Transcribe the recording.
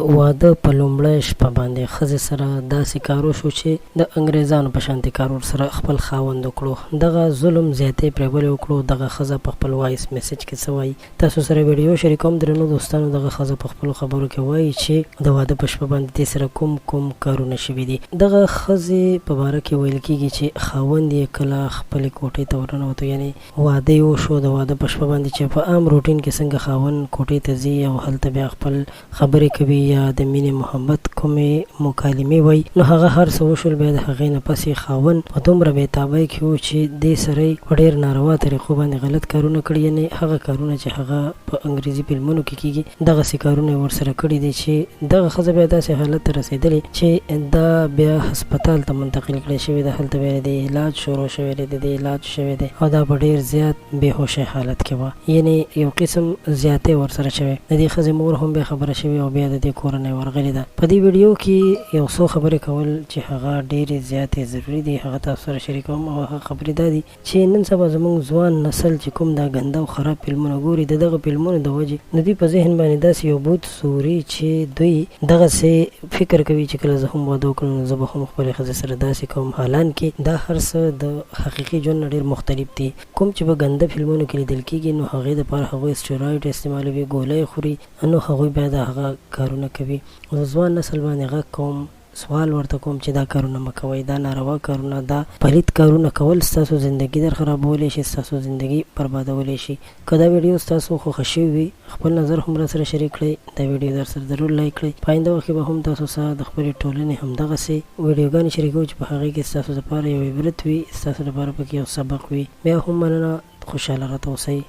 واده په لومړۍ شپه باندې ښځې سره داسې کار وشو چې د انګریزانو په شانتې کار ورسره خپل خاوند وکړو. دغه ظلم زیاتې پرې ولې وکړو؟ دغه ښځه په خپل وایس میسج کې څه وایي؟ تاسو سره ویډیو شریکوم. درنو دوستانو، دغه ښځه په خپلو خبرو کې وایي چې د واده په شپه باندې دې سره کوم کارونه شوي دي. دغه ښځې په باره کې ویل کېږي چې خاوند یې کله خپلې کوټې ته ورننوتو، یعنې واده یې وشو. د واده په شپه باندې چې په عام روټین کې څنګه خاوند کوټې ته ځي او هلته بیا خپل خبرې کوي یا د مینې محبت کومې مکالمې وایي، نو هغه هر څه وشول. بیا د هغې نه پسې خاوند په دومره بېتابۍ کې و چې دې سړی په ډېر ناروا طریقو باندې غلط کارونه کړي، یعنې هغه کارونه چې هغه په انګریزي فلمونو کې کېږي دغسې کارونه یې ورسره کړي دي چې دغه ښځه بیا داسې حالت ته رسېدلې چې دا بیا هسپتال ته منتقل کړی شوې ده. هلته بیا د علاج شروع شوی دی، د دې علاج شوی دی او دا په ډېر زیات بېهوشه حالت کې وه، یعنې یو قسم زیاتې ورسره شوی. د دې ښځې مور هم بیا خبره شوې او بیا د دې کورنۍ ورغلې ده. په دې ویډیو کې یو څو خبرې کول چې هغه ډېرې زیاتې ضروري دي، هغه تاسو سره شریکوم. او هغه خبرې دا دي چې نن سبا زموږ ځوان نسل چې کوم دا ګنده او خراب فلمونه ګوري، د دغه فلمونو د وجې د دوی په ذهن باندې داسې یو بوت سوري چې دوی دغسې فکر کوي چې کله زه هم واده وکړم نو زه به هم خپلې ښځې سره داسې کوم. حالانکې دا هر څه د حقیقي ژوند نه ډېر مختلف دي. کوم چې په ګنده فلمونو کې لیدل کېږي نو هغې دپاره هغوی سټیرویډ استعمالوي، ګولۍ خوري، نو هغوی بیا د هغه کارونه کوي. د ځوان نسل باندې غږ کوم، سوال ورته کوم چې دا کارونه مه کوئ، دا ناروا کارونه، دا پلید کارونه کول ستاسو زندگی در خرابولی شي، ستاسو زندگی بربادولی شي. که دا ویډیو ستاسو خوښه شوې وي، خپل نظر هم را سره شریک کړئ. دا ویډیو در سره ضرور لایک کړئ. په آینده وخت کې به هم تاسو سره د خپلې ټولنې همدغسې ویډیوګانې شریکوو چې په هغې کې ستاسو لپاره یو عبرت وي، ستاسو لپاره پکې یو سبق وي. بیا هم مننه، خوشحاله راته اوسئ.